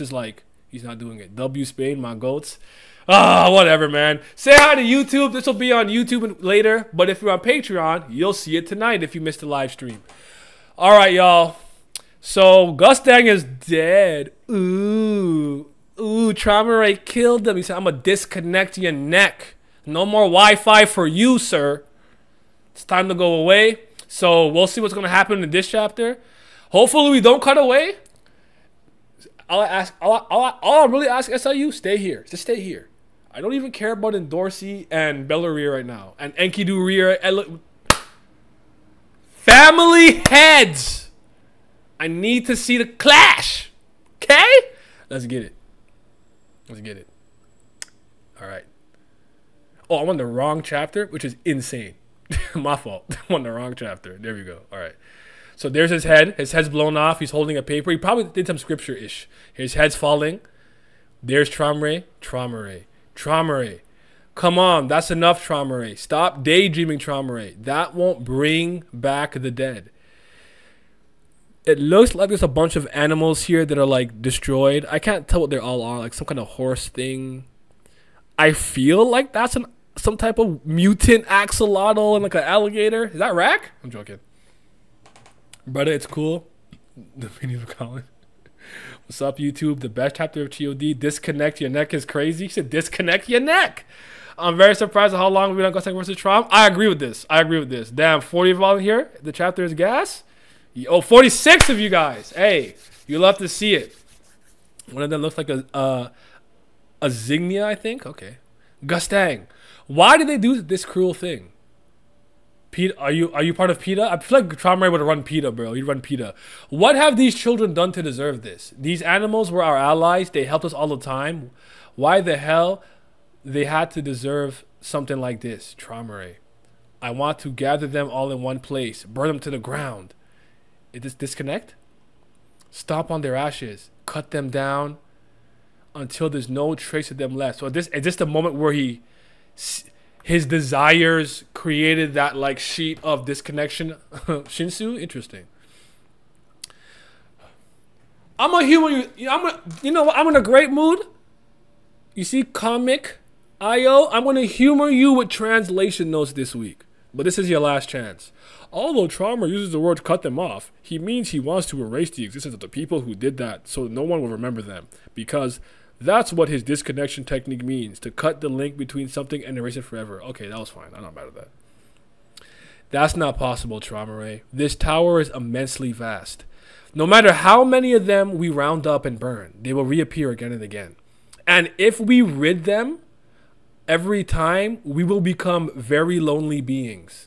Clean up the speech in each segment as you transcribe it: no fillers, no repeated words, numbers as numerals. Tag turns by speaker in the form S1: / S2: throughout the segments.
S1: Just like, he's not doing it. W Spain, my goats. Ah, whatever, man. Say hi to YouTube. This will be on YouTube later. But if you're on Patreon, you'll see it tonight if you missed the live stream. All right, y'all. So, Gustang is dead. Ooh, Traumerei killed him. He said, I'm going to disconnect your neck. No more Wi-Fi for you, sir. It's time to go away. So, we'll see what's going to happen in this chapter. Hopefully, we don't cut away. All I really ask SIU, stay here. Just stay here. I don't even care about Endorsi and Bellaria right now. And Enkidu Ria. Family heads. I need to see the clash. Okay? Let's get it. Let's get it. All right. Oh, I'm on the wrong chapter, which is insane. My fault. I'm on the wrong chapter. There we go. All right. So there's his head. His head's blown off. He's holding a paper. He probably did some scripture-ish. His head's falling. There's Traumerei. Traumerei. Traumerei. Come on. That's enough, Traumerei. Stop daydreaming, Traumerei. That won't bring back the dead. It looks like there's a bunch of animals here that are, like, destroyed. I can't tell what they all are. Like, some kind of horse thing. I feel like that's some type of mutant axolotl and, like, an alligator. Is that Rack? I'm joking. Brother, it's cool. The meaning of Colin. What's up, YouTube? The best chapter of TOD. Disconnect your neck is crazy. He said, disconnect your neck. I'm very surprised at how long we've been on Gustang versus Traum. I agree with this. I agree with this. Damn, 40 of all here. The chapter is gas. Oh, 46 of you guys. Hey, you'll love to see it. One of them looks like a zinnia, I think. Okay. Gustang. Why did they do this cruel thing? PETA, are you part of PETA? I feel like Traumerei would have run PETA, bro. He'd run PETA. What have these children done to deserve this? These animals were our allies. They helped us all the time. Why the hell they had to deserve something like this? Traumerei. I want to gather them all in one place. Burn them to the ground. Is this disconnect? Stomp on their ashes. Cut them down until there's no trace of them left. So is this the moment where his desires created that, like, sheet of disconnection? Shinsu? Interesting. I'm a humor you. You know what? I'm in a great mood. You see, comic IO. I'm gonna humor you with translation notes this week. But this is your last chance. Although Traumerei uses the word cut them off, he means he wants to erase the existence of the people who did that so no one will remember them. Because that's what his disconnection technique means, to cut the link between something and erase it forever. Okay, that was fine. I'm not mad at that. That's not possible, Traumerei. This tower is immensely vast. No matter how many of them we round up and burn, they will reappear again and again. And if we rid them every time, we will become very lonely beings.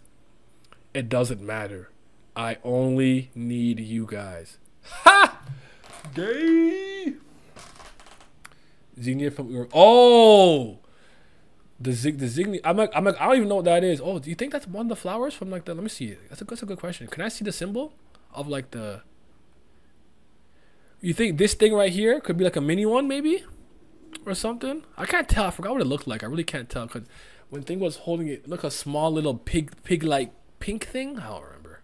S1: It doesn't matter. I only need you guys. Ha! Gay! Zinnia from... Oh! The Zigni... I'm like, I don't even know what that is. Oh, do you think that's one of the flowers from, like, the... Let me see. That's a good question. Can I see the symbol of, like, the... You think this thing right here could be, like, a mini one, maybe? Or something? I can't tell. I forgot what it looked like. I really can't tell. Because when Thing was holding it, look, a small little pig-like pink thing. I don't remember.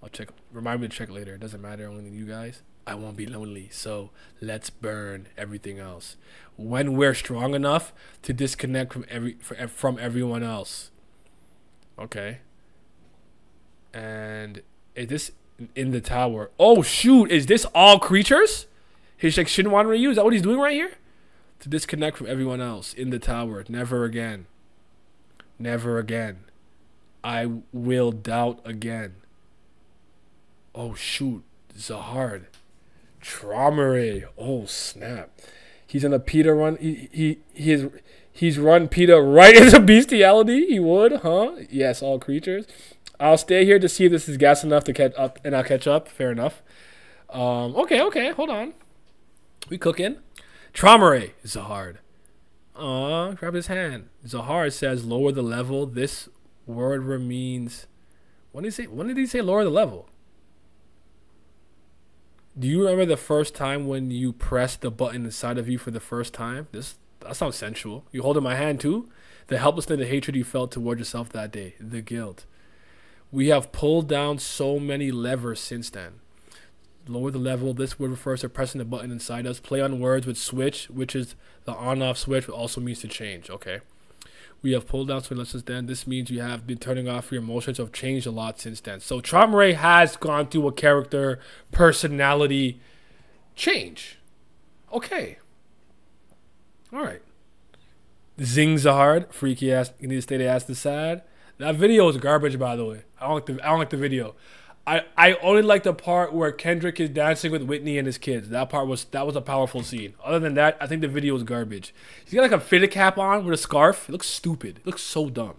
S1: I'll check. Remind me to check later. It doesn't matter. Only you guys. I won't be lonely. So let's burn everything else. When we're strong enough to disconnect from everyone else. Okay. And is this in the tower? Oh shoot! Is this all creatures? He's like Shinwan Ryu. Is that what he's doing right here? To disconnect from everyone else in the tower. Never again. Never again. I will doubt again. Oh shoot. Zahard. Traumerei. Oh snap. He's on a PETA run. He's run PETA right into bestiality. He would, huh? Yes, all creatures. I'll stay here to see if this is gas enough to catch up, and I'll catch up. Fair enough. Okay. Hold on. We cooking. Traumerei. Zahard. Grab his hand. Zahard says lower the level. This word means... When did he say lower the level? Do you remember the first time when you pressed the button inside of you for the first time? That sounds sensual. You holding my hand too? The helplessness and the hatred you felt toward yourself that day. The guilt. We have pulled down so many levers since then. Lower the level. This word refers to pressing the button inside us. Play on words with switch, which is the on-off switch, but also means to change. Okay. We have pulled down switch since then. This means you have been turning off your emotions. Have changed a lot since then. So Traumerei has gone through a character personality change. Okay. All right. Zings are hard. Freaky ass. You need to stay the ass to sad. That video is garbage, by the way. I don't like the video. I only like the part where Kendrick is dancing with Whitney and his kids. That was a powerful scene. Other than that, I think the video is garbage. He's got like a fitted cap on with a scarf. It looks stupid. It looks so dumb.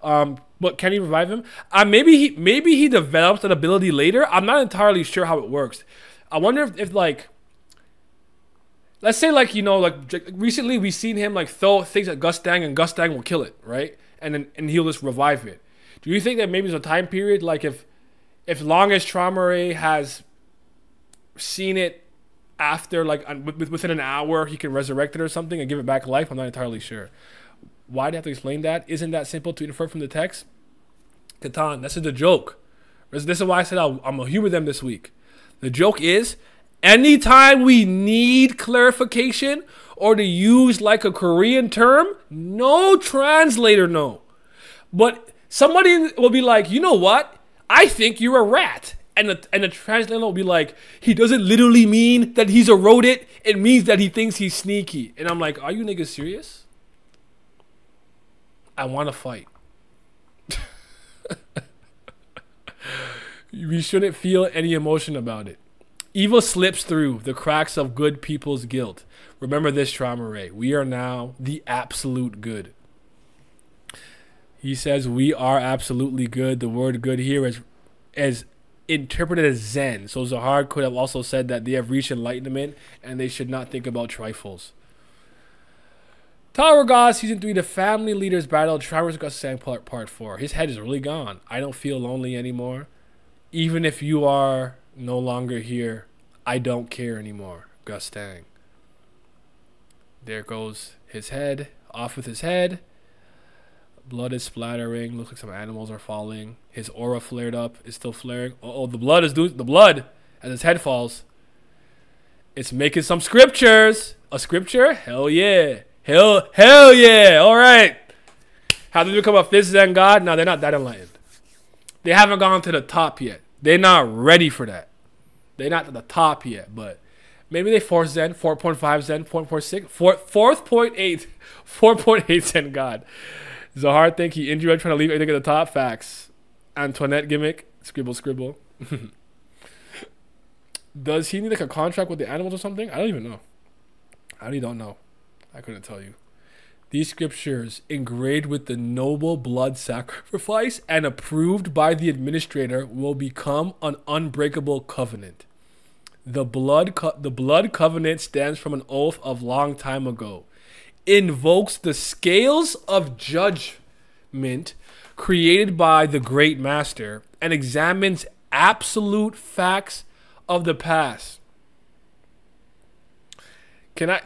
S1: But can he revive him? Maybe he develops an ability later. I'm not entirely sure how it works. I wonder if like, let's say like, you know, like recently we've seen him like throw things at Gustang and Gustang will kill it, right? And he'll just revive it. Do you think that maybe there's a time period like if long as Traumerei has seen it after, like, within an hour, he can resurrect it or something and give it back life? I'm not entirely sure. Why do you have to explain that? Isn't that simple to infer from the text? Catan, this is the joke. This is why I said I'm going to humor them this week. The joke is, anytime we need clarification or to use, like, a Korean term, no translator know. But somebody will be like, you know what? I think you're a rat. And the translator will be like, he doesn't literally mean that he's a rodent. It means that he thinks he's sneaky. And I'm like, are you niggas serious? I want to fight. We shouldn't feel any emotion about it. Evil slips through the cracks of good people's guilt. Remember this, Traumerei. We are now the absolute good. He says we are absolutely good. The word good here is interpreted as Zen. So Zahar could have also said that they have reached enlightenment and they should not think about trifles. Tower God, Season 3, the family leaders battle. Travers Gustang part 4. His head is really gone. I don't feel lonely anymore. Even if you are no longer here, I don't care anymore. Gustang. There goes his head. Off with his head. Blood is splattering. Looks like some animals are falling. His aura flared up. It's still flaring. Oh, the blood is doing the blood as his head falls. It's making some scriptures. A scripture? Hell yeah. Hell yeah. All right. How did they become a fifth Zen god? No, they're not that enlightened. They haven't gone to the top yet. They're not ready for that. They're not at the top yet, but maybe they 4th Zen, 4.5 Zen, 4.46, 4.8 Zen god. Zahar think he injured trying to leave everything at the top. Facts. Antoinette gimmick. Scribble. Does he need like a contract with the animals or something? I don't even know. I really don't know. I couldn't tell you. These scriptures, engraved with the noble blood sacrifice and approved by the administrator, will become an unbreakable covenant. The blood covenant stands from an oath of long time ago. Invokes the scales of judgment created by the great master and examines absolute facts of the past. Can I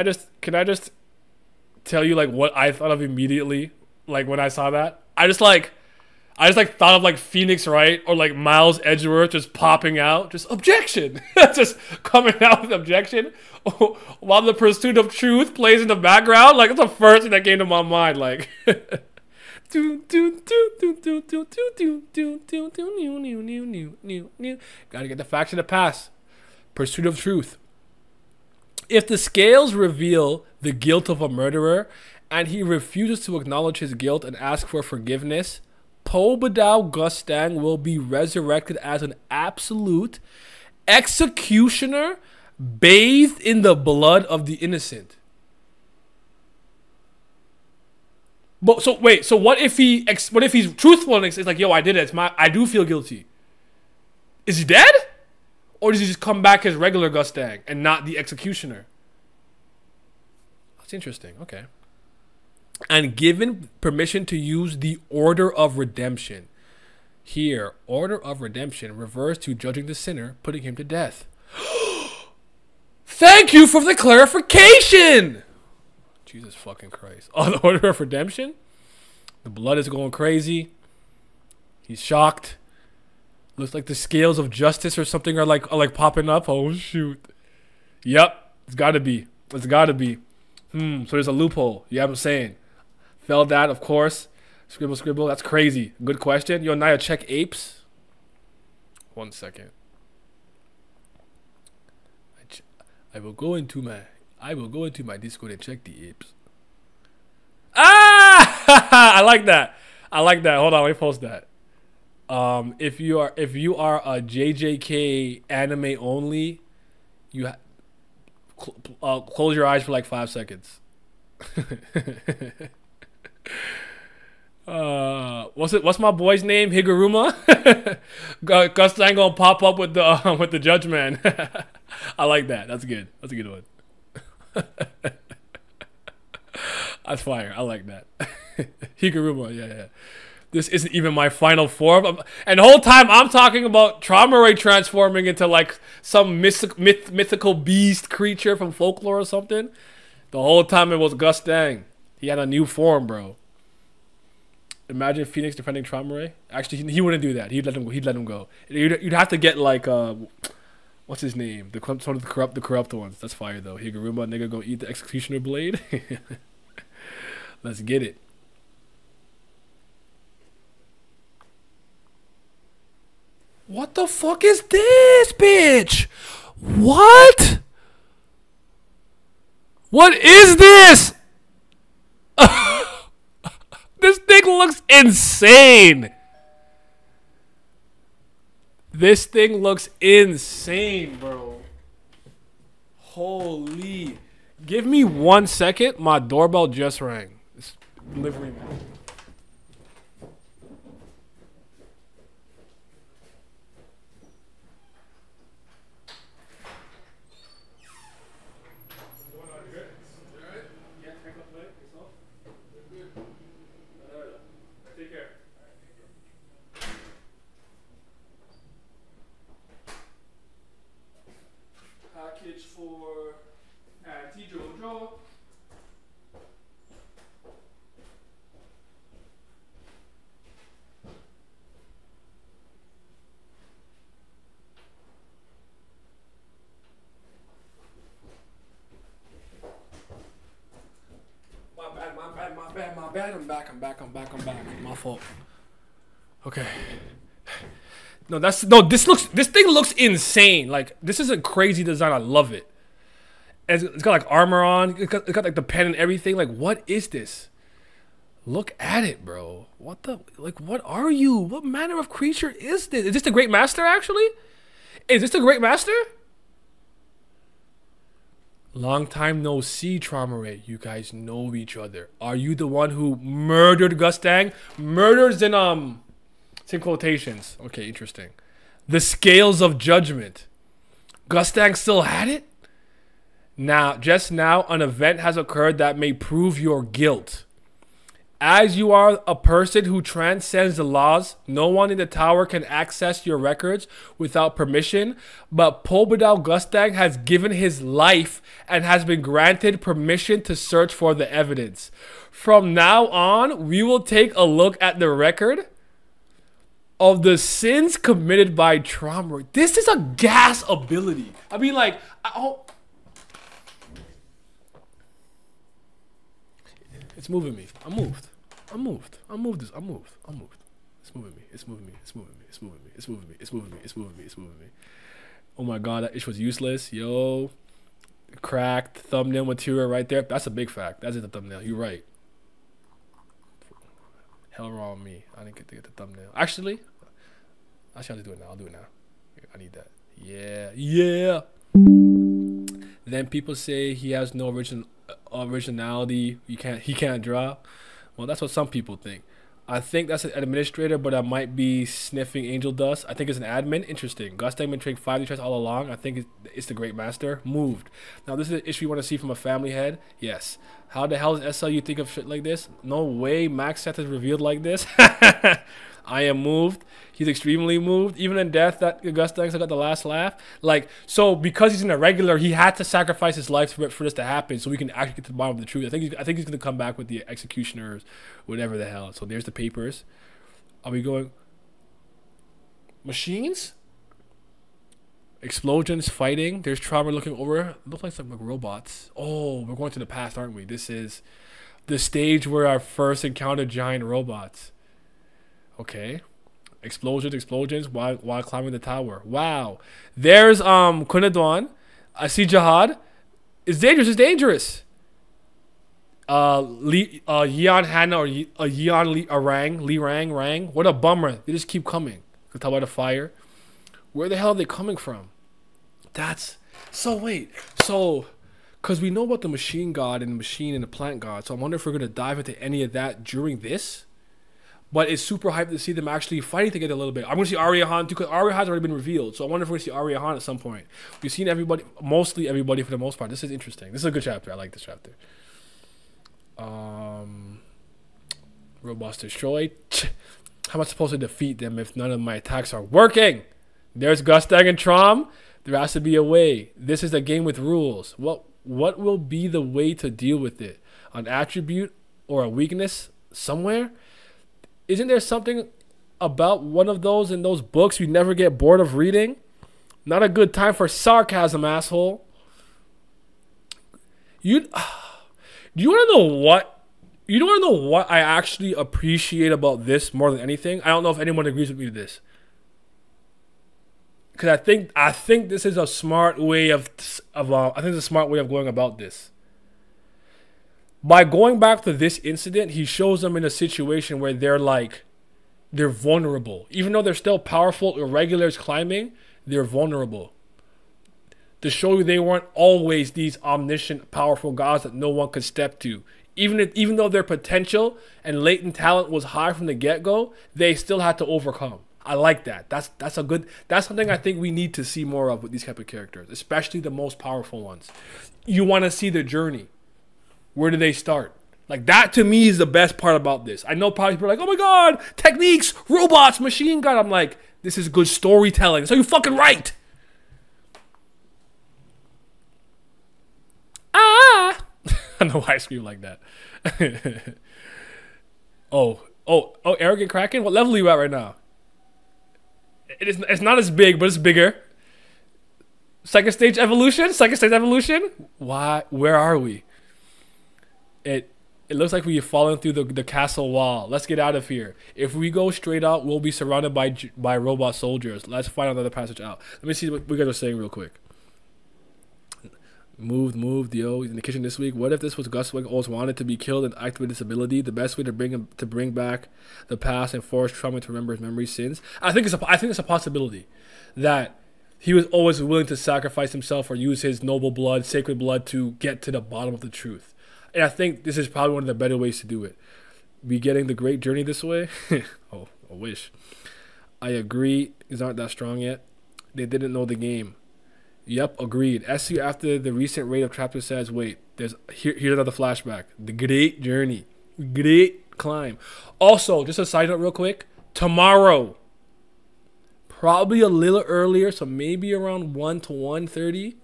S1: just tell you like what I thought of immediately, like when I saw that? I just thought of like Phoenix Wright or like Miles Edgeworth just popping out, just objection, just coming out with objection, while the pursuit of truth plays in the background. Like, it's the first thing that came to my mind. Like, gotta get the facts of the past. Pursuit of truth. If the scales reveal the guilt of a murderer and he refuses to acknowledge his guilt and ask for forgiveness, Pobadao Gustang will be resurrected as an absolute executioner bathed in the blood of the innocent. But so wait, so what if he's truthful and it's like, yo, I did it. I do feel guilty. Is he dead? Or does he just come back as regular Gustang and not the executioner? That's interesting. Okay. And given permission to use the order of redemption. Here, order of redemption refers to judging the sinner, putting him to death. Thank you for the clarification! Jesus fucking Christ. Oh, the order of redemption? The blood is going crazy. He's shocked. Looks like the scales of justice or something are like popping up. Oh shoot. Yep. It's gotta be. It's gotta be. So there's a loophole. Yeah, I'm saying. Failed that, of course. Scribble, scribble. That's crazy. Good question. Yo, Naya, check apes. 1 second. I will go into my Discord and check the apes. Ah! I like that. I like that. Hold on, let me post that. If you are a JJK anime only, you close your eyes for like 5 seconds. What's my boy's name? Higuruma. Gustang gonna pop up with the judge man. I like that. That's good. That's a good one. That's fire. I like that. Higuruma. Yeah. This isn't even my final form. And the whole time I'm talking about Traumerei transforming into like some mythical beast creature from folklore or something. The whole time it was Gustang. He had a new form, bro. Imagine Phoenix defending Traumerei. Actually, he wouldn't do that. He'd let him go. You'd have to get like what's his name? Some of the corrupt ones. That's fire though. Higuruma nigga gonna eat the executioner blade. Let's get it. What the fuck is this, bitch? What? What is this? This thing looks insane. This thing looks insane, bro. Holy. Give me 1 second. My doorbell just rang. It's delivery man. Package for Auntie Jojo. My bad. I'm back. My fault. Okay. This thing looks insane. Like, this is a crazy design. I love it. And it's got like armor on. It's got like the pen and everything. Like, what is this? Look at it, bro. What are you? What manner of creature is this? Is this the Great Master, actually? Is this the Great Master? Long time no see, Traumerei. You guys know each other. Are you the one who murdered Gustang? Murders in it's in quotations. Okay, interesting. The scales of judgment. Gustang still had it? Just now, an event has occurred that may prove your guilt. As you are a person who transcends the laws, no one in the tower can access your records without permission, but Pobedal Gustang has given his life and has been granted permission to search for the evidence. From now on, we will take a look at the record of the sins committed by Traumerei. This is a gas ability. I mean, like, it's moving me. I'm moved. It's moving me. Oh my god, that ish was useless. Yo. Cracked thumbnail material right there. That's a big fact. That's the thumbnail. You're right. Hell wrong with me. I didn't get to get the thumbnail. Actually, I'll do it now. I'll do it now. I need that. Yeah. Then people say he has no originality. He can't draw. Well, that's what some people think. I think that's an administrator, but I might be sniffing angel dust. I think it's an admin. Interesting. Gustang been trading 5D checks all along. I think it's the Great Master. Moved. Now, this is an issue you want to see from a family head. Yes. How the hell does SLU think of shit like this? No way Max Seth is revealed like this. I am moved. He's extremely moved. Even in death, that Gustang got the last laugh. Like, so because he's an irregular, he had to sacrifice his life for this to happen, so we can actually get to the bottom of the truth. I think he's gonna come back with the executioners, whatever the hell. So there's the papers. Are we going? Machines? Explosions, fighting. There's Traumerei looking over. Looks like some robots. Oh, we're going to the past, aren't we? This is the stage where I first encountered giant robots. Okay. Explosions while climbing the tower. Wow. There's Kunadwan. I see Jihad. It's dangerous. Yeon Hannah or Yeon Lee Rang. What a bummer. They just keep coming. You can tell by the fire. Where the hell are they coming from? That's so wait. So because we know about the machine god and the machine and the plant god, so I wonder if we're gonna dive into any of that during this. But it's super hyped to see them actually fighting together a little bit. I'm gonna see Arya-Han too, because Arya-Han's already been revealed. So I wonder if we're gonna see Arya-Han at some point. We've seen mostly everybody for the most part. This is interesting. This is a good chapter. I like this chapter. Robots destroyed. How am I supposed to defeat them if none of my attacks are working? There's Gustang and Traum. There has to be a way. This is a game with rules. What will be the way to deal with it? An attribute or a weakness somewhere? Isn't there something about one of those in those books you never get bored of reading? Not a good time for sarcasm, asshole. Do you want to know what? You don't want to know what I actually appreciate about this more than anything? I don't know if anyone agrees with me to this. Because I think this is a smart way of going about this. By going back to this incident, he shows them in a situation where they're vulnerable. Even though they're still powerful irregulars climbing, they're vulnerable. To show you they weren't always these omniscient, powerful gods that no one could step to. Even though their potential and latent talent was high from the get-go, they still had to overcome. I like that. That's something I think we need to see more of with these type of characters, especially the most powerful ones. You want to see the journey. Where do they start? Like, that to me is the best part about this. I know probably people are like, oh my god, techniques, robots, machine gun. I'm like, this is good storytelling. So you fucking right. I don't know why I scream like that. oh, arrogant Kraken? What level are you at right now? It's not as big, but it's bigger. Second stage evolution? Why? Where are we? It looks like we've fallen through the castle wall. Let's get out of here. If we go straight out, we'll be surrounded by robot soldiers. Let's find another passage out. Let me see what you guys are saying real quick. Moved, yo. He's in the kitchen this week. What if this was Gustang always wanted to be killed and activate this ability? The best way to bring back the past and force Traumerei to remember his memory sins. I think it's a possibility that he was always willing to sacrifice himself or use his noble blood, sacred blood, to get to the bottom of the truth. And I think this is probably one of the better ways to do it. Be getting the great journey this way? Oh, I wish. I agree. These aren't that strong yet. They didn't know the game. Yep, agreed. SU after the recent raid of chapter says, wait, here's another flashback. The great journey. Great climb. Also, just a side note real quick. Tomorrow, probably a little earlier, so maybe around 1 to 1:30.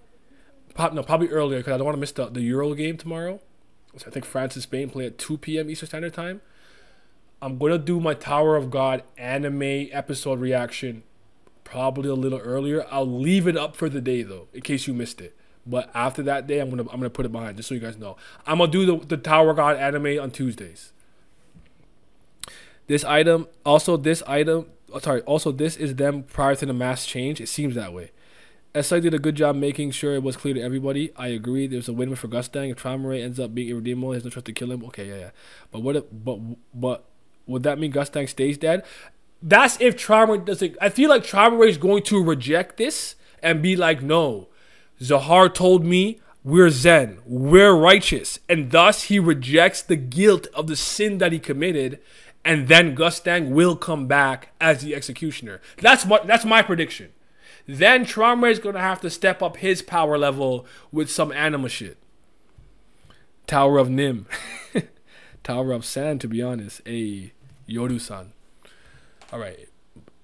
S1: Probably earlier because I don't want to miss the Euro game tomorrow. So I think France and Spain play at 2 p.m. Eastern Standard Time. I'm going to do my Tower of God anime episode reaction probably a little earlier. I'll leave it up for the day though, in case you missed it. But after that day, I'm gonna put it behind, just so you guys know. I'm gonna do the Tower of God anime on Tuesdays. This is them prior to the mass change. It seems that way. SI did a good job making sure it was clear to everybody. I agree. There's a win for Gustang. If Traumerei ends up being irredeemable, he has no choice to kill him. Okay, yeah. But would that mean Gustang stays dead? That's if Traumerei doesn't. I feel like Traumerei is going to reject this and be like, no, Zahar told me we're Zen, we're righteous, and thus he rejects the guilt of the sin that he committed, and then Gustang will come back as the executioner. That's my prediction. Then Traumerei is going to have to step up his power level with some anima shit. Tower of Nim. Tower of Sand, to be honest. A Yoru-san. Alright,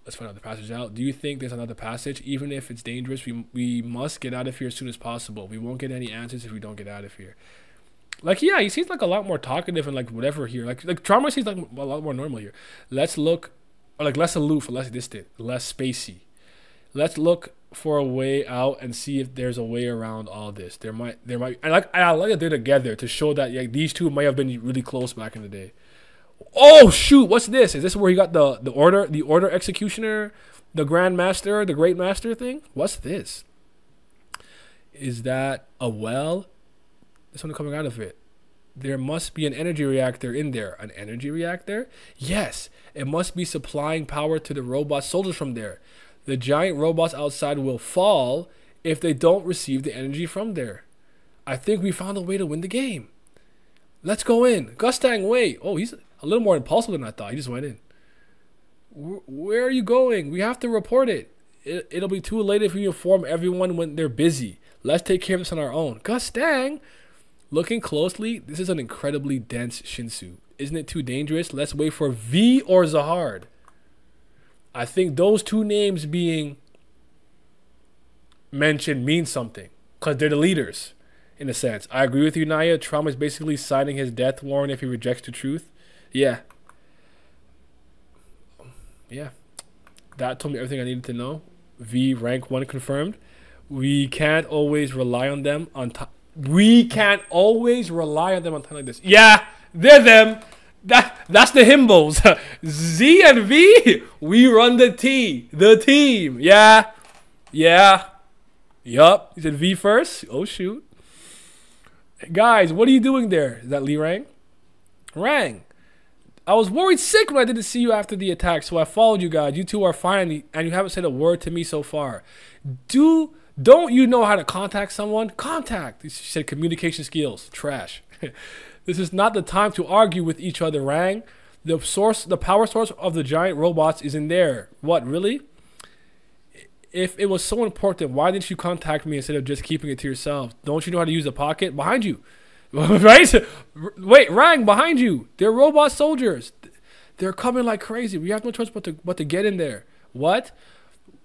S1: let's find another passage out. Do you think there's another passage? Even if it's dangerous, we must get out of here as soon as possible. We won't get any answers if we don't get out of here. Like, yeah, he seems like a lot more talkative and like whatever here. Like Traumerei seems like a lot more normal here. Let's look or like less aloof, less distant, less spacey. Let's look for a way out and see if there's a way around all this. There might. I like that they're together to show that like these two might have been really close back in the day. Oh shoot! What's this? Is this where he got the order executioner, the Grand Master, the Great Master thing? What's this? Is that a well? There's something coming out of it. There must be an energy reactor in there. An energy reactor? Yes. It must be supplying power to the robot soldiers from there. The giant robots outside will fall if they don't receive the energy from there. I think we found a way to win the game. Let's go in. Gustang, wait. Oh, he's a little more impulsive than I thought. He just went in. Where are you going? We have to report it. It'll be too late if we inform everyone when they're busy. Let's take care of this on our own. Gustang! Looking closely, this is an incredibly dense Shinsu. Isn't it too dangerous? Let's wait for V or Zahard. I think those two names being mentioned mean something. Because they're the leaders, in a sense. I agree with you, Naya. Trauma is basically signing his death warrant if he rejects the truth. Yeah. Yeah. That told me everything I needed to know. V, rank 1 confirmed. We can't always rely on them on time. We can't always rely on them on time like this. Yeah, they're them. That's the himbos. Z and V, we run the team. Yeah. Yup. You said V first? Oh, shoot. Guys, what are you doing there? Is that Lee Rang? Rang. I was worried sick when I didn't see you after the attack, so I followed you guys. You two are fine, and you haven't said a word to me so far. Don't you know how to contact someone? Contact. She said communication skills. Trash. This is not the time to argue with each other, Rang. The power source of the giant robots is in there. What, really? If it was so important, why didn't you contact me instead of just keeping it to yourself? Don't you know how to use the pocket? Behind you. Right? Wait, Rang, behind you. They're robot soldiers. They're coming like crazy. We have no choice but to get in there. What?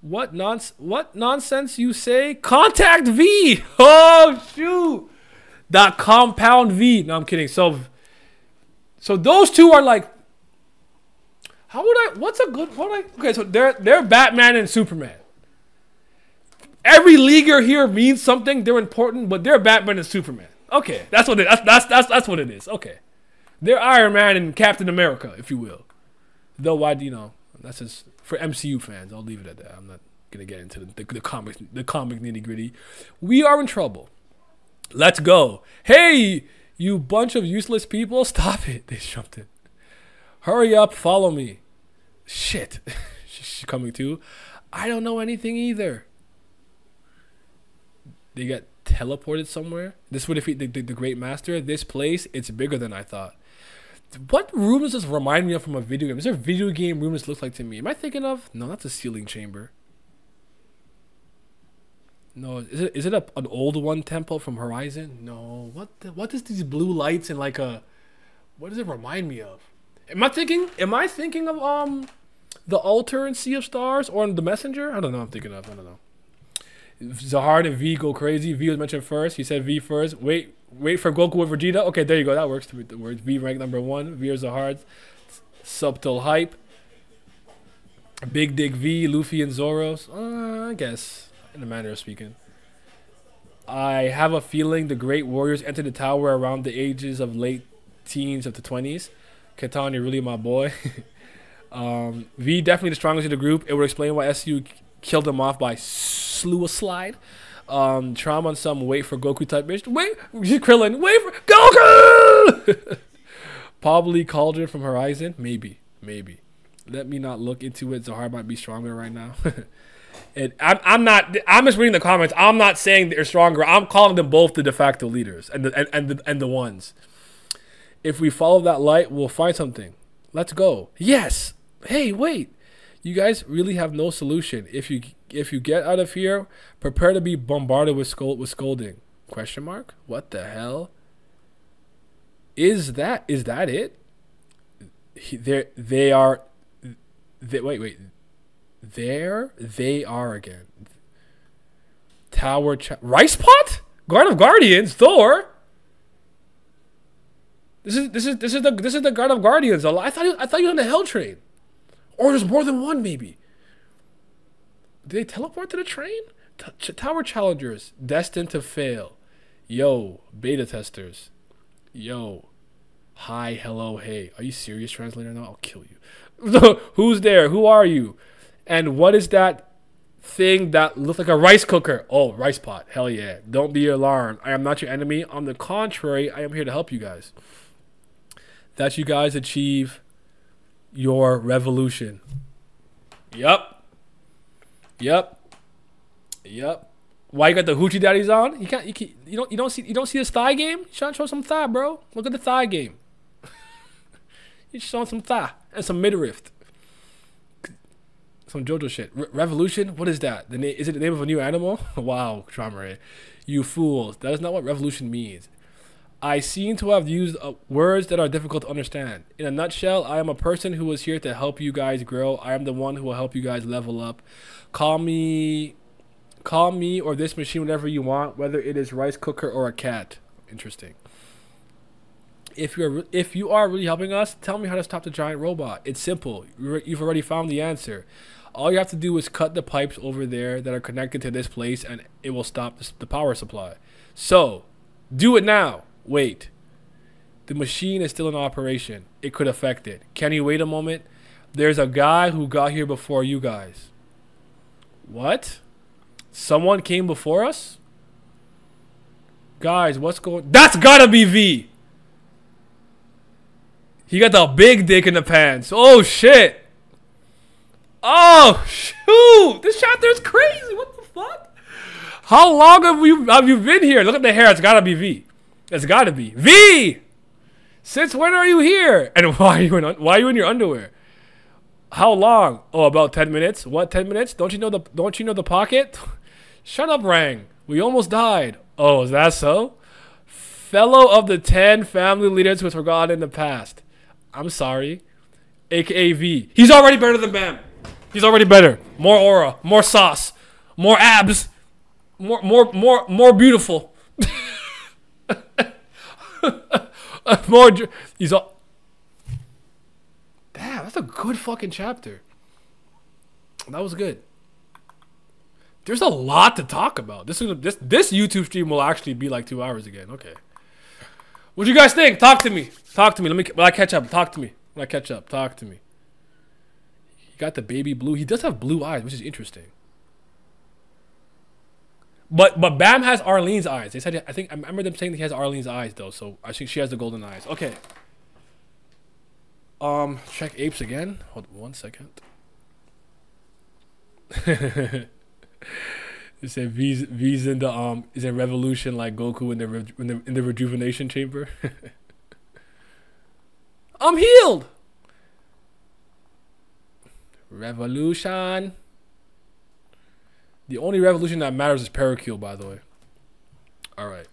S1: What nonsense you say? Contact V! Oh, shoot! That compound V. No, I'm kidding. So those two are like... Okay, so they're Batman and Superman. Every leaguer here means something. They're important, but they're Batman and Superman. Okay, that's what it is. Okay. They're Iron Man and Captain America, if you will. Though, that's just... For MCU fans, I'll leave it at that. I'm not gonna get into the comic nitty gritty. We are in trouble. Let's go. Hey, you bunch of useless people! Stop it! They jumped in. Hurry up! Follow me. Shit, she's coming too. I don't know anything either. They got teleported somewhere. This would defeat the Great Master. This place, it's bigger than I thought. What room does this remind me of from a video game? Is there a video game room this looks like to me? Am I thinking of? No, that's a sealing chamber. No, is it an old one temple from Horizon? No. What is these blue lights and like a... What does it remind me of? Am I thinking of the altar in Sea of Stars or the Messenger? I don't know. I'm thinking of. I don't know. Zahard and V go crazy. V was mentioned first. He said V first. Wait for Goku with Vegeta. Okay, there you go. That works. The words V rank number 1. V or Zahard. Subtle hype. Big Dig V, Luffy and Zoro's. I guess, in a manner of speaking. I have a feeling the great warriors entered the tower around the ages of late teens of the 20s. Katana, you're really my boy. V definitely the strongest in the group. It would explain why SU killed him off by slew a slide. Trauma on some wait for Goku type bitch. Wait, Krillin, wait for Goku! Probably Cauldron from Horizon. Maybe. Let me not look into it. Zahar might be stronger right now. I'm just reading the comments. I'm not saying they're stronger. I'm calling them both the de facto leaders and the ones. If we follow that light, we'll find something. Let's go. Yes. Hey, wait. You guys really have no solution. If you get out of here, prepare to be bombarded with scolding. Question mark? What the hell? Is that it? There they are again. Tower Rice Pot? Guard of Guardians, Thor. This is the Guard of Guardians. I thought you were on the Hell Train. Or there's more than one, maybe. Did they teleport to the train? Tower challengers destined to fail. Yo, beta testers. Yo. Hi, hello, hey. Are you serious, translator? No, I'll kill you. Who's there? Who are you? And what is that thing that looks like a rice cooker? Oh, rice pot. Hell yeah. Don't be alarmed. I am not your enemy. On the contrary, I am here to help you guys. That you guys achieve your revolution. Yup. Why you got the hoochie daddies on? You don't see this thigh game? You trying to show some thigh, bro? Look at the thigh game. You showing some thigh and some midriff. Some JoJo shit. Revolution? What is that? Is it the name of a new animal? Wow, Traumerei. You fools. That is not what revolution means. I seem to have used words that are difficult to understand. In a nutshell, I am a person who is here to help you guys grow. I am the one who will help you guys level up. Call me or this machine whatever you want, whether it is rice cooker or a cat. Interesting. If you are really helping us, tell me how to stop the giant robot. It's simple. You've already found the answer. All you have to do is cut the pipes over there that are connected to this place, and it will stop the power supply. So, do it now. Wait. The machine is still in operation. It could affect it. Can you wait a moment? There's a guy who got here before you guys. What? Someone came before us? Guys, what's going... That's gotta be V! He got the big dick in the pants. Oh, shit. Oh, shoot. This chapter is crazy. What the fuck? How long have you been here? Look at the hair. It's gotta be V. It's gotta be. V! Since when are you here? And why are you in your underwear? How long? Oh, about 10 minutes. What, 10 minutes? Don't you know the pocket? Shut up, Rang. We almost died. Oh, is that so? Fellow of the 10 family leaders who was forgotten in the past. I'm sorry. AKA V. He's already better than Bam. He's already better. More aura. More sauce. More abs. More beautiful. He's all... Damn, that's a good fucking chapter. That was good. There's a lot to talk about. This YouTube stream will actually be like 2 hours again. Okay. What do you guys think? Talk to me. Talk to me. When I catch up, talk to me. When I catch up, talk to me. He got the baby blue. He does have blue eyes, which is interesting. But Bam has Arlene's eyes. They said, I remember them saying that he has Arlene's eyes though, so I think she has the golden eyes. Okay. Check apes again. Hold on 1 second. It said V's in the is in revolution like Goku in the rejuvenation chamber. I'm healed. Revolution. The only revolution that matters is Pericule, by the way. Alright.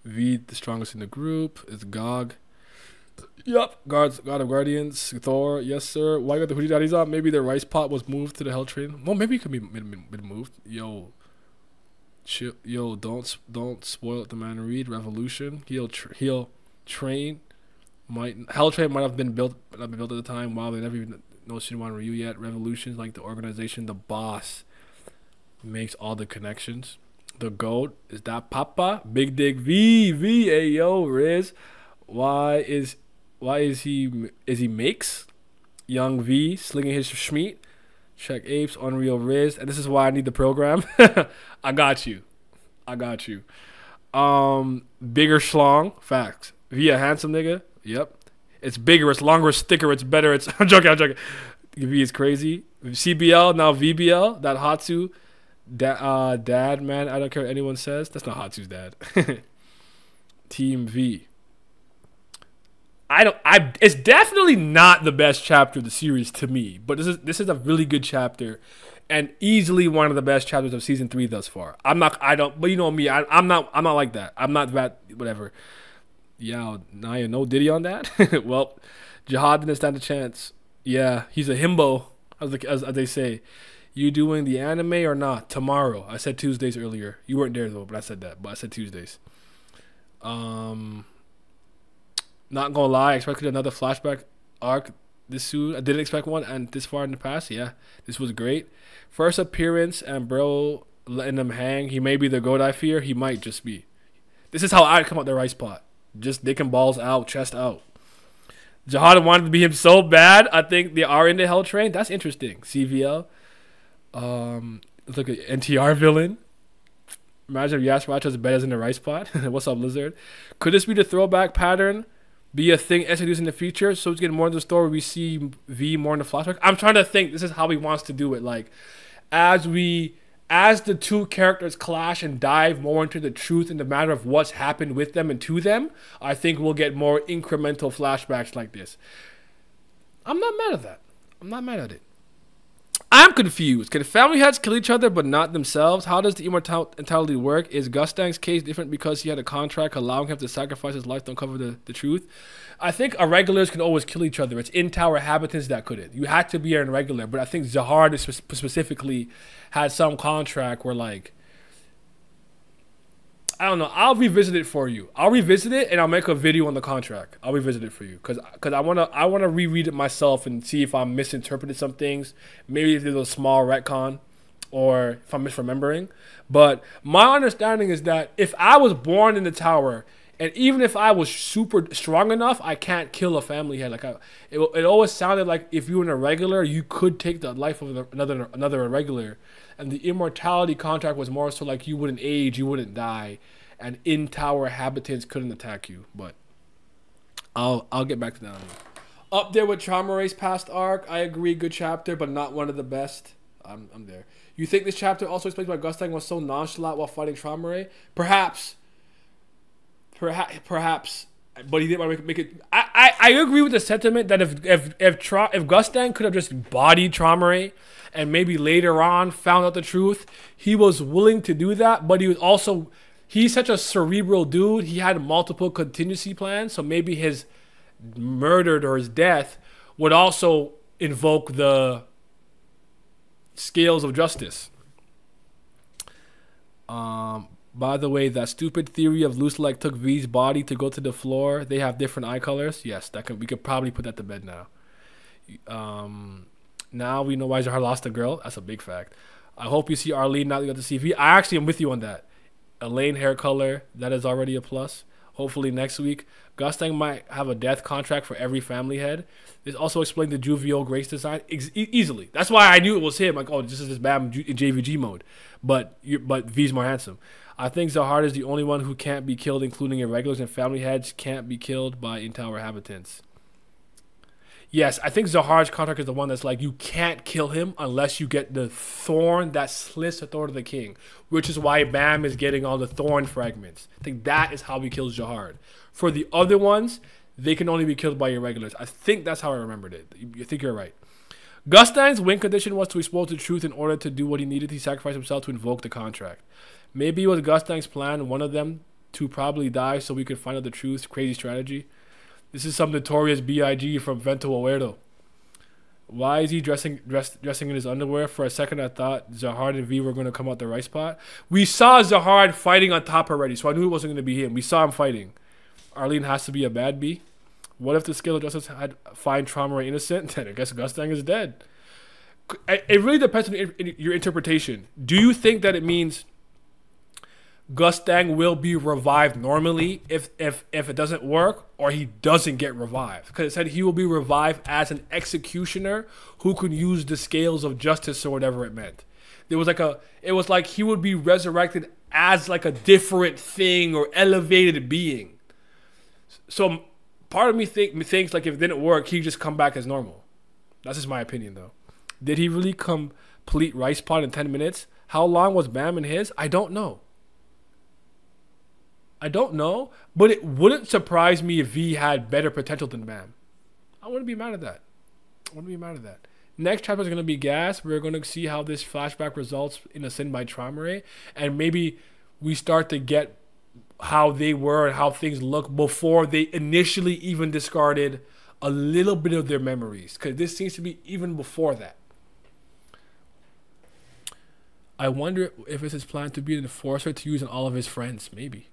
S1: V, the strongest in the group, is Gog. Yup. God of Guardians. Thor, yes sir. Why got the hoochie daddies on? Maybe their rice pot was moved to the hell train. Well, maybe it could be moved. Yo. Chill. Yo, don't spoil it. The man read. Revolution. He'll train. Hell train might have been built at the time. Wow, they never even know Shinwan Ryu yet. Revolution, like the organization, the boss makes all the connections. The goat is that Papa. Big Dick V. Hey yo, Riz. Why is he makes Young V slinging his schmeat? Check apes, Unreal Riz, and this is why I need the program. I got you. Bigger schlong. Facts. V a handsome nigga. Yep. It's bigger, it's longer, it's thicker, it's better. I'm joking. V is crazy. CBL, now VBL. That Hatsu. Dad, man. I don't care what anyone says. That's not Hatsu's dad. Team V. It's definitely not the best chapter of the series to me, but this is a really good chapter, and easily one of the best chapters of season 3 thus far. But you know me, I'm not like that. I'm not that whatever. Yeah, Naya, no Diddy on that. Well, Jihad didn't stand a chance. Yeah, he's a himbo, as they say. You doing the anime or not? Tomorrow. I said Tuesdays earlier. You weren't there though, but I said that. But I said Tuesdays. Not gonna lie, I expected another flashback arc this soon. I didn't expect one and this far in the past. Yeah, this was great. First appearance and bro letting them hang. He may be the goat I fear. He might just be. This is how I'd come out the rice pot. Just dick and balls out, chest out. Jihad wanted to be him so bad. I think they are in the Hell Train. That's interesting. CVL. Let's look at NTR villain. Imagine if Yasracha is better in the rice pot. What's up, Lizard? Could this be the throwback pattern? Be a thing introduced in the future? So it's getting more into the story. We see V more in the flashback. I'm trying to think. This is how he wants to do it. Like, as the two characters clash and dive more into the truth in the matter of what's happened with them and to them, I think we'll get more incremental flashbacks like this. I'm not mad at that. I'm not mad at it. I'm confused. Can family heads kill each other but not themselves? How does the immortality work? Is Gustang's case different because he had a contract allowing him to sacrifice his life to uncover the truth? I think irregulars can always kill each other. It's in-tower habitants that couldn't. You had to be an irregular, but I think Zahard specifically had some contract where, like, I don't know. I'll revisit it for you. I'll revisit it and I'll make a video on the contract. I'll revisit it for you because I wanna reread it myself and see if I'm misinterpreted some things. Maybe if there's a small retcon or if I'm misremembering. But my understanding is that if I was born in the tower and even if I was super strong enough, I can't kill a family head. Like it always sounded like if you were an irregular, you could take the life of another irregular. And the immortality contract was more so like you wouldn't age, you wouldn't die, and in-tower habitants couldn't attack you. But I'll get back to that. Up there with Traumerei's past arc, I agree, good chapter, but not one of the best. I'm there. You think this chapter also explains why Gustang was so nonchalant while fighting Traumerei? Perhaps, but he didn't want to make it. I agree with the sentiment that if Gustang could have just bodied Traumerei and maybe later on found out the truth, he was willing to do that. But he's such a cerebral dude. He had multiple contingency plans, so maybe his murdered or his death would also invoke the scales of justice. By the way, that stupid theory of Loose Like took V's body to go to the floor. They have different eye colors. Yes, we could probably put that to bed now. Now we know why Zahar lost a girl. That's a big fact. I hope you see Arlene not got the CV. I actually am with you on that. Elaine hair color, that is already a plus. Hopefully next week. Gustang might have a death contract for every family head. This also explained the Juvio Grace design easily. That's why I knew it was him. Like, oh, this is this Bam in JVG mode. But V's more handsome. I think Zahar is the only one who can't be killed, including irregulars and family heads can't be killed by in-tower habitants. Yes, I think Zahar's contract is the one that's like, you can't kill him unless you get the thorn that slits the thorn of the king, which is why Bam is getting all the thorn fragments. I think that is how he kills Zahar. For the other ones, they can only be killed by irregulars. I think that's how I remembered it. I think you're right. Gustang's win condition was to expose the truth in order to do what he needed. He sacrificed himself to invoke the contract. Maybe it was Gustang's plan, one of them, to probably die so we could find out the truth. Crazy strategy. This is some notorious B.I.G. from Vento Aguero. Why is he dressing in his underwear? For a second, I thought Zahard and V were going to come out the rice pot. We saw Zahard fighting on top already, so I knew it wasn't going to be him. We saw him fighting. Arlene has to be a bad B. What if the scale of justice had find Traumerei innocent? Then I guess Gustang is dead. It really depends on your interpretation. Do you think that it means Gustang will be revived normally if it doesn't work, or he doesn't get revived? Because it said he will be revived as an executioner who could use the scales of justice or whatever it meant. It was like he would be resurrected as like a different thing or elevated being. So part of me thinks like if it didn't work, he'd just come back as normal. That's just my opinion though. Did he really complete rice pot in 10 minutes? How long was Bam in his? I don't know. But it wouldn't surprise me if V had better potential than Bam. I wouldn't be mad at that. Next chapter is going to be gas. We're going to see how this flashback results in a sin by Traumerei, and maybe we start to get how they were and how things look before they initially even discarded a little bit of their memories, because this seems to be even before that. I wonder if it's his plan to be an enforcer to use on all of his friends. Maybe.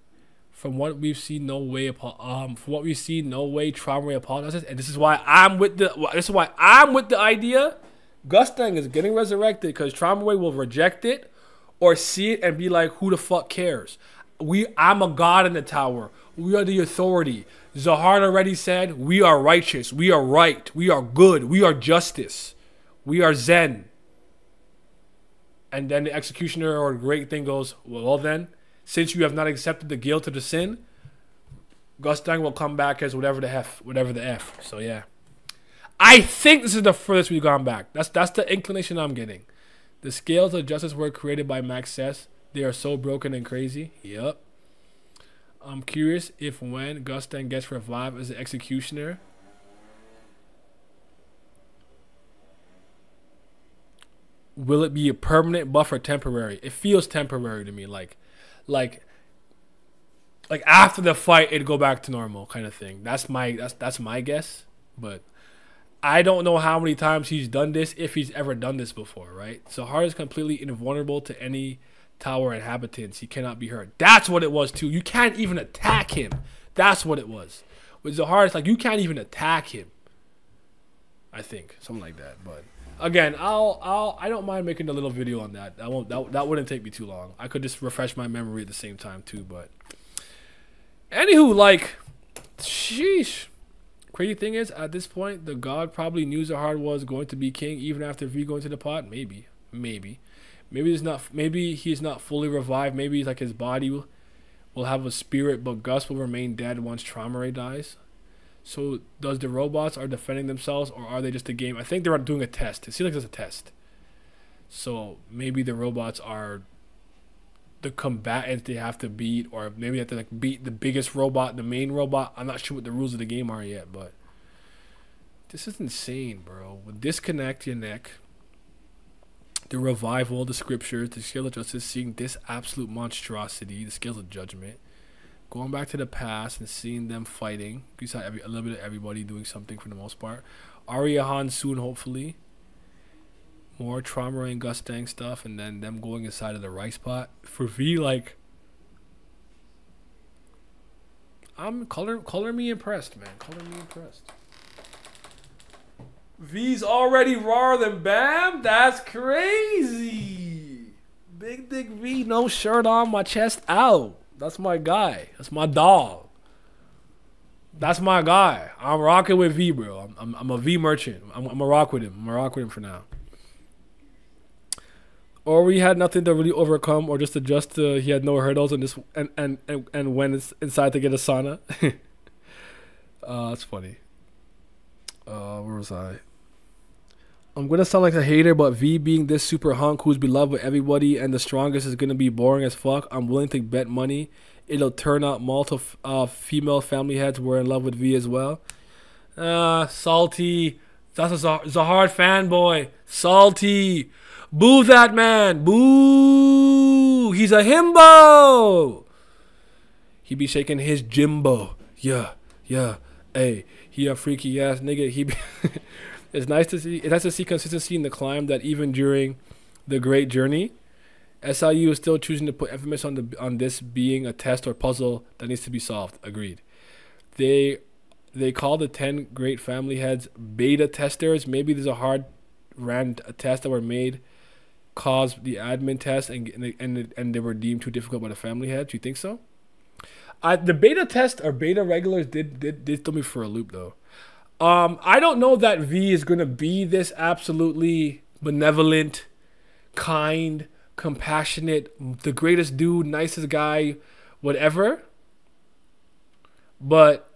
S1: From what we've seen, no way. From what we've seen, no way. Traumerei apologizes, and this is why I'm with the idea. Gustang is getting resurrected because Traumerei will reject it or see it and be like, "Who the fuck cares? I'm a god in the tower. We are the authority." Zahard already said, "We are righteous. We are right. We are good. We are justice. We are Zen." And then the executioner or great thing goes, "Well then, since you have not accepted the guilt of the sin, Gustang will come back as whatever the F. So yeah, I think this is the furthest we've gone back. That's the inclination I'm getting. The scales of justice were created by Max Sess. They are so broken and crazy. Yep. I'm curious if when Gustang gets revived as an executioner, will it be a permanent buff or temporary? It feels temporary to me, like after the fight it'd go back to normal kind of thing. That's my guess, but I don't know how many times he's done this, if he's ever done this before, right? So Zahard is completely invulnerable to any tower inhabitants. He cannot be hurt. That's what it was too. You can't even attack him. That's what it was. With Zahard, it's like you can't even attack him. I think something like that. But again, I don't mind making a little video on that. That wouldn't take me too long. I could just refresh my memory at the same time too. But anywho, like, sheesh. Crazy thing is, at this point, the god probably knew Zahard was going to be king even after V going to the pot. Maybe he's not fully revived. Maybe like his body will have a spirit, but Gus will remain dead once Traumerei dies. So does the robots are defending themselves, or are they just a game? I think they're doing a test. It seems like there's a test. So maybe the robots are the combatants they have to beat, or maybe they have to like beat the biggest robot, the main robot. I'm not sure what the rules of the game are yet, but this is insane, bro. With disconnect your neck, the revival, the scriptures, the scale of justice, seeing this absolute monstrosity, the scales of judgment, going back to the past and seeing them fighting. You saw a little bit of everybody doing something for the most part. Ariahan soon, hopefully. More Traumerei and Gustang stuff, and then them going inside of the rice pot. For V, like, I'm color me impressed, man. Color me impressed. V's already rawer than Bam? That's crazy. Big Dick V, no shirt on, my chest out. That's my guy. That's my dog. That's my guy. I'm rocking with V, bro. I'm a V merchant. I'm gonna rock with him. I'm gonna rock with him for now. Or we had nothing to really overcome, or just adjust to he had no hurdles and went inside to get a sauna. That's funny. Where was I? I'm gonna sound like a hater, but V being this super hunk who's beloved with everybody and the strongest is gonna be boring as fuck. I'm willing to bet money it'll turn out multiple female family heads were in love with V as well. Salty. That's a Zahard fanboy. Salty. Boo that man. Boo. He's a himbo. He be shaking his Jimbo. Yeah. Hey, he a freaky ass nigga. He be It's nice to see consistency in the climb that even during the great journey, SIU is still choosing to put emphasis on this being a test or puzzle that needs to be solved. Agreed. They call the 10 great family heads beta testers. Maybe there's a hard test that were made caused the admin test and they were deemed too difficult by the family heads. You think so? The beta test or beta regulars did throw me for a loop though. I don't know that V is gonna be this absolutely benevolent, kind, compassionate, the greatest dude, nicest guy, whatever. But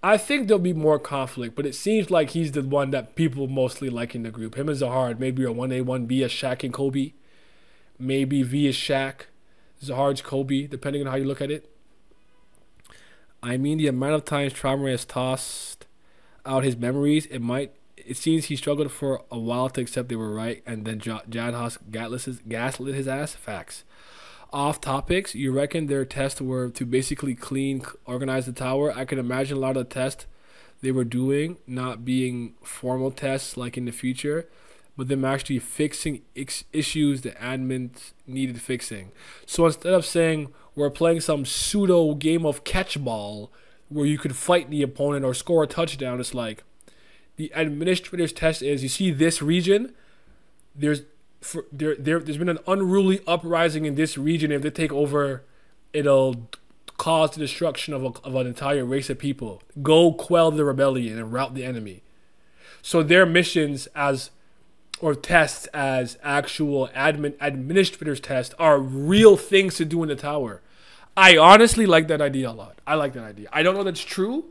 S1: I think there'll be more conflict. But it seems like he's the one that people mostly like in the group. Him and Zahard, maybe a 1A, 1B as Shaq and Kobe. Maybe V is Shaq, Zahard's Kobe, depending on how you look at it. I mean, the amount of times Traumerei has tossed out his memories, it seems he struggled for a while to accept they were right, and then Jadhaus gaslit his ass. Facts. Off topics, you reckon their tests were to basically organize the tower? I can imagine a lot of the tests they were doing not being formal tests like in the future, but them actually fixing issues the admins needed fixing. So instead of saying, we're playing some pseudo game of catchball where you could fight the opponent or score a touchdown. It's like the administrator's test is you see this region, there's been an unruly uprising in this region. If they take over, it'll cause the destruction of an entire race of people. Go quell the rebellion and rout the enemy. So their missions or tests as actual administrators tests are real things to do in the tower. I honestly like that idea a lot. I like that idea. I don't know that's true,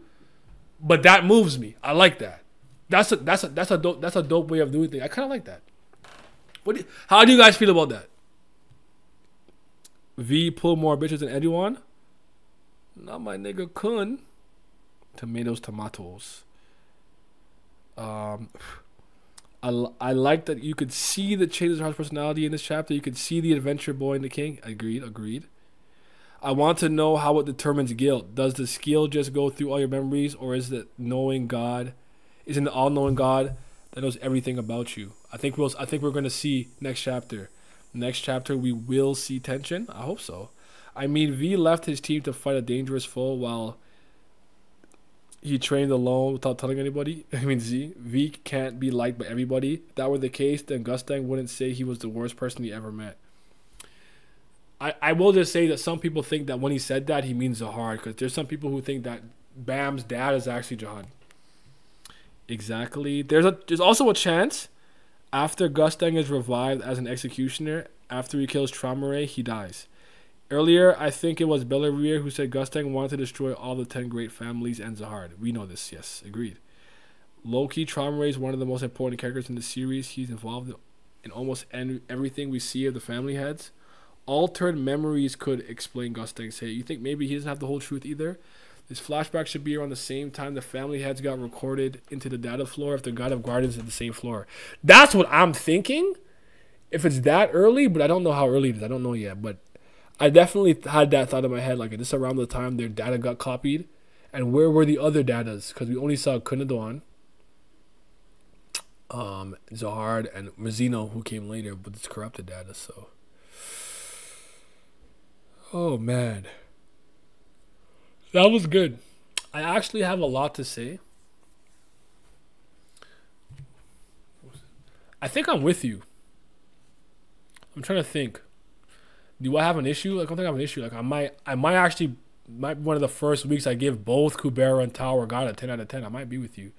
S1: but that moves me. I like that. That's a dope way of doing things. I kind of like that. How do you guys feel about that? V pull more bitches than anyone? Not my nigga Kun. Tomatoes. I like that you could see the changes in his personality in this chapter. You could see the adventure boy and the king. Agreed. I want to know how it determines guilt. Does the skill just go through all your memories, or is it knowing God? Isn't the all-knowing God that knows everything about you? I think we're going to see next chapter. Next chapter we will see tension. I hope so. I mean, V left his team to fight a dangerous foe while he trained alone without telling anybody. I mean, V can't be liked by everybody. If that were the case, then Gustang wouldn't say he was the worst person he ever met. I will just say that some people think that when he said that, he means Zahar, because there's some people who think that Bam's dad is actually Jahan. Exactly. There's also a chance after Gustang is revived as an executioner, after he kills Traumerei, he dies. Earlier, I think it was Belarier who said Gustang wanted to destroy all the 10 great families and Zahar. We know this, yes, agreed. Low-key, Traumerei is one of the most important characters in the series. He's involved in almost everything we see of the family heads. Altered memories could explain Gustang's hate. You think maybe he doesn't have the whole truth either? This flashback should be around the same time the family heads got recorded into the data floor if the God of Guardians is the same floor. That's what I'm thinking. If it's that early, but I don't know how early it is. I don't know yet, but I definitely had that thought in my head. Like, is this around the time their data got copied? And where were the other datas? Because we only saw Kunadwan, Zahard, and Mazzino, who came later, but it's corrupted data, so. Oh, man. That was good. I actually have a lot to say. I think I'm with you. I'm trying to think. Do I have an issue? Like, I don't think I have an issue. Like, I might actually one of the first weeks I give both Kubera and Tower God a 10 out of 10. I might be with you.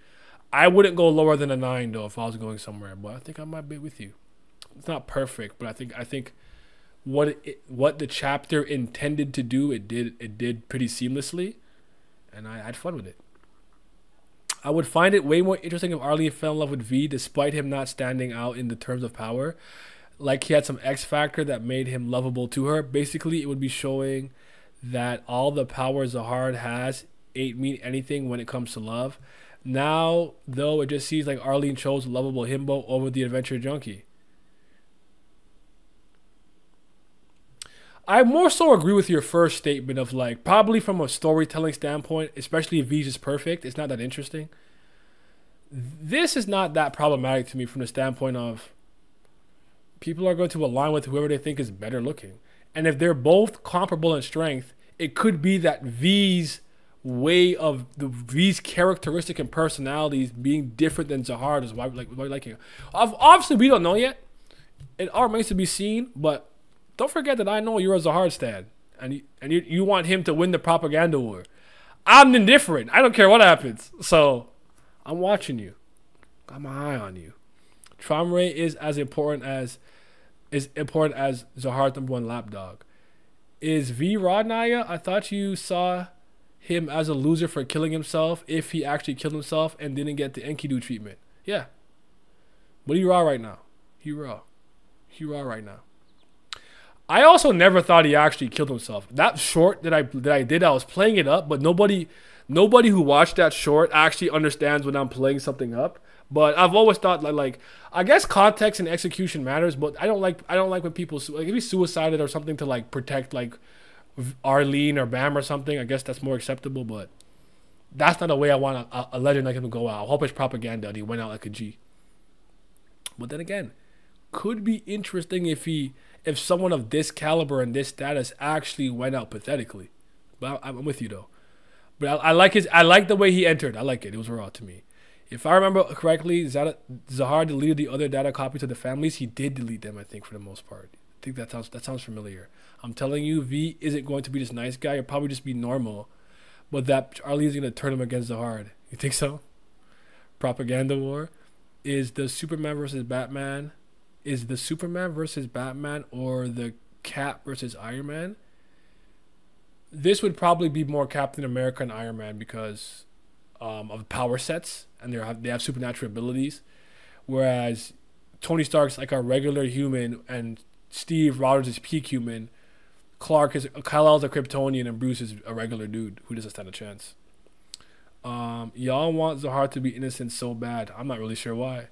S1: I wouldn't go lower than a 9 though if I was going somewhere, but I think I might be with you. It's not perfect, but I think what the chapter intended to do, it did pretty seamlessly, and I had fun with it. I would find it way more interesting if Arlene fell in love with V despite him not standing out in the terms of power. Like he had some X factor that made him lovable to her. Basically, it would be showing that all the power Zahard has ain't mean anything when it comes to love. Now, though, it just seems like Arlene chose lovable himbo over the adventure junkie. I more so agree with your first statement of like, probably from a storytelling standpoint, especially if V's is perfect, it's not that interesting. This is not that problematic to me from the standpoint of people are going to align with whoever they think is better looking. And if they're both comparable in strength, it could be that V's characteristic and personalities being different than Zahard is why we liking it. Obviously, we don't know yet. It all remains to be seen, but don't forget that I know you're a Zahard stan, and you want him to win the propaganda war. I'm indifferent. I don't care what happens. So I'm watching you. Got my eye on you. Traumerei is as important as Zahard's #1 lapdog. Is V Rodnaya? I thought you saw him as a loser for killing himself if he actually killed himself and didn't get the Enkidu treatment. Yeah. But he raw right now. He raw right now. I also never thought he actually killed himself. That short that I did, I was playing it up, but nobody who watched that short actually understands when I'm playing something up. But I've always thought like I guess context and execution matters, but I don't like when people like if he suicided or something to like protect like Arlene or Bam or something. I guess that's more acceptable, but that's not the way I want a legend like him to go out. I hope it's propaganda and he went out like a G. But then again, could be interesting if someone of this caliber and this status actually went out pathetically. But I'm with you though. But I like the way he entered. I like it. It was raw to me. If I remember correctly, Zahar deleted the other data copies to the families. He did delete them, I think, for the most part. I think that sounds familiar. I'm telling you, V isn't going to be this nice guy. He'll probably just be normal. But that Charlie is going to turn him against Zahar. You think so? Propaganda war? Is the Superman versus Batman? Is the Superman versus Batman or the Cap versus Iron Man? This would probably be more Captain America and Iron Man because of power sets and they have supernatural abilities, whereas Tony Stark's like a regular human and Steve Rogers is peak human. Kal-El's a Kryptonian and Bruce is a regular dude who doesn't stand a chance. Y'all want Zahar to be innocent so bad. I'm not really sure why.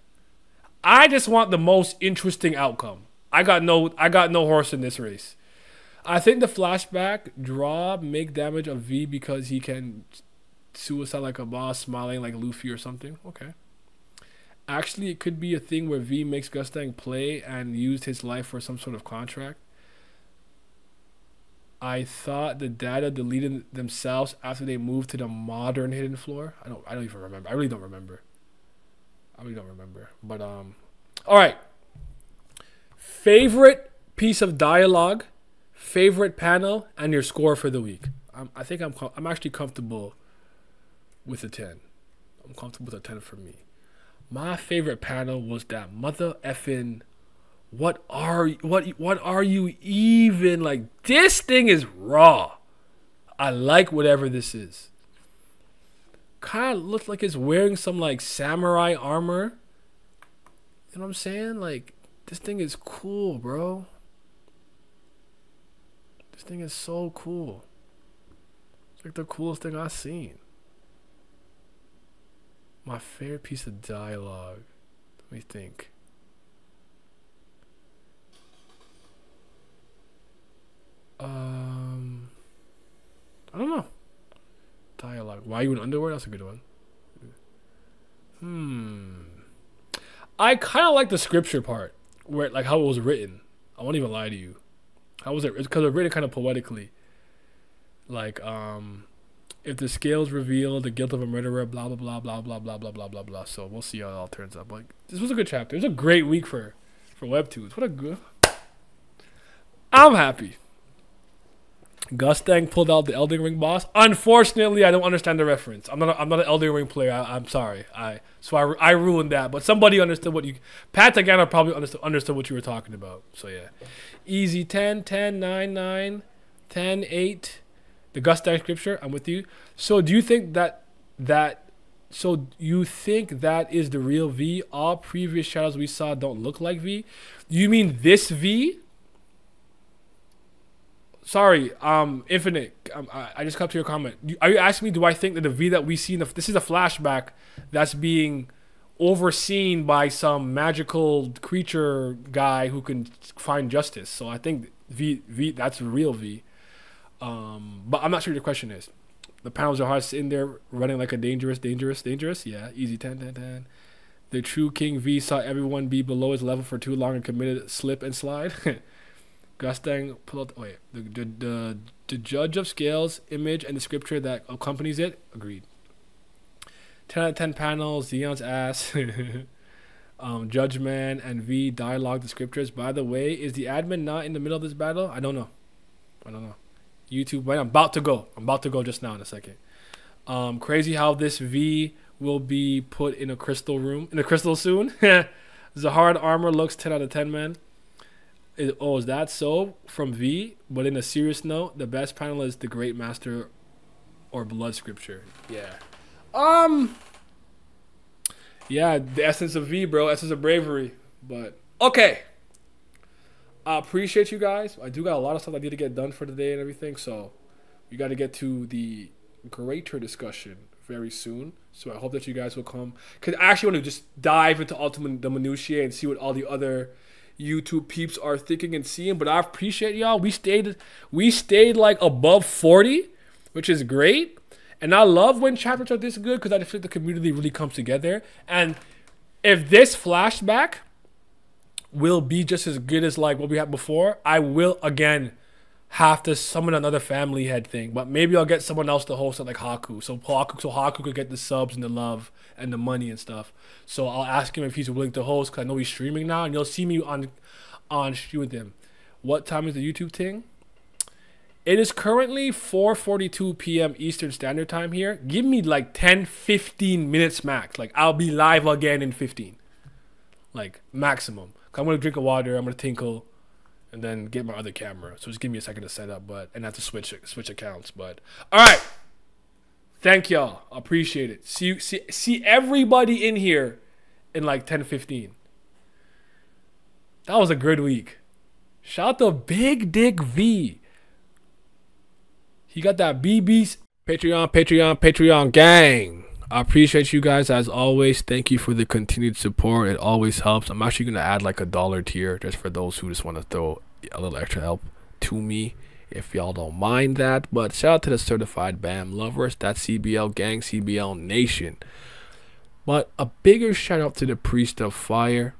S1: I just want the most interesting outcome. I got no horse in this race. I think the flashback draw make damage of V because he can suicide like a boss, smiling like Luffy or something. Okay. Actually, it could be a thing where V makes Gustang play and used his life for some sort of contract. I thought the data deleted themselves after they moved to the modern hidden floor. I don't even remember. I really don't remember. But all right. Favorite piece of dialogue, favorite panel, and your score for the week. I think I'm actually comfortable with a 10. I'm comfortable with a 10 for me. My favorite panel was that mother effing. What are you even like? This thing is raw. I like whatever this is. Kind of looks like it's wearing some like samurai armor. You know what I'm saying? Like this thing is cool, bro. This thing is so cool. It's like the coolest thing I've seen. My favorite piece of dialogue. Let me think. I don't know. Dialogue. Why you in underwear? That's a good one. I kind of like the scripture part, where like how it was written. I won't even lie to you. How was it? Because it was written kind of poetically. Like, if the scales reveal the guilt of a murderer, blah blah blah blah blah blah blah blah blah blah. So we'll see how it all turns out. Like, this was a good chapter. It was a great week for Webtoons. What a good. I'm happy. Gustang pulled out the Elden Ring boss. Unfortunately, I don't understand the reference. I'm not an Elden Ring player. I'm sorry. I ruined that. But somebody understood what you. Pat Tagana probably understood what you were talking about. So yeah, easy 10, 10, 9, 9, 10, 8. The Gustang scripture. I'm with you. So do you think that is the real V? All previous shadows we saw don't look like V. You mean this V? Sorry, Infinite. I just cut to your comment. Are you asking me? Do I think that the V that we see this is a flashback that's being overseen by some magical creature guy who can find justice? So I think V that's the real V. But I'm not sure what your question is. The panels are hard sitting there running like a dangerous. Yeah, easy 10, 10, 10. The true King V saw everyone be below his level for too long and committed slip and slide. Gustang pull out. Wait, the judge of scales image and the scripture that accompanies it. Agreed. 10 out of 10 panels. Xeon's ass. Judge Man and V dialogue the scriptures. By the way, is the admin not in the middle of this battle? I don't know. YouTube. Wait, I'm about to go just now in a second. Crazy how this V will be put in a crystal room. In a crystal soon. Zahard armor looks 10 out of 10, man. Is that so? From V? But in a serious note, the best panel is the Great Master or Blood Scripture. Yeah. Yeah, the essence of V, bro. Essence of bravery. But, okay. I appreciate you guys. I do got a lot of stuff I need to get done for today and everything. So, we got to get to the greater discussion very soon. So, I hope that you guys will come. Because I actually want to just dive into the minutiae and see what all the other YouTube peeps are thinking and seeing. But I appreciate y'all. We stayed like above 40, which is great. And I love when chapters are this good because I feel like the community really comes together. And if this flashback will be just as good as like what we had before, I will again have to summon another family head thing. But maybe I'll get someone else to host it like Haku. So Haku could get the subs and the love and the money and stuff. So I'll ask him if he's willing to host, because I know he's streaming now, and you'll see me on stream with him. What time is the YouTube thing? It is currently 4:42 p.m. Eastern Standard Time here. Give me like 10-15 minutes max. Like I'll be live again in 15. Like maximum. I'm gonna drink a water, I'm gonna tinkle, and then get my other camera. So just give me a second to set up, but and have to switch accounts. But all right, thank y'all. I appreciate it. See everybody in here in like 10-15. That was a good week. Shout out to Big Dick V. He got that BB's Patreon gang. I appreciate you guys as always. Thank you for the continued support. It always helps. I'm actually going to add like $1 tier just for those who just want to throw a little extra help to me, if y'all don't mind that. But shout out to the certified BAM lovers. That's CBL gang, CBL nation. But a bigger shout out to the Priest of Fire.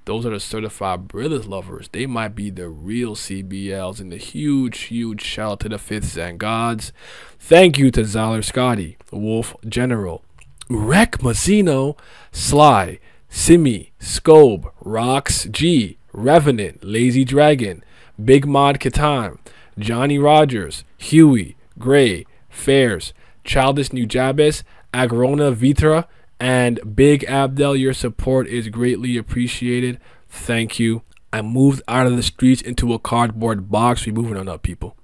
S1: Those are the certified Brothers lovers. They might be the real CBLs. And the huge shout out to the Fifths and Gods. Thank you to Zyler Scotty, Wolf General, Rec Mazzino, Sly, Simi, Scobe, Rox G, Revenant, Lazy Dragon, Big Mod Catan, Johnny Rogers, Huey, Gray, Fairs, Childish New Jabez, Agrona Vitra, and Big Abdel. Your support is greatly appreciated. Thank you. I moved out of the streets into a cardboard box. We're moving on up, people.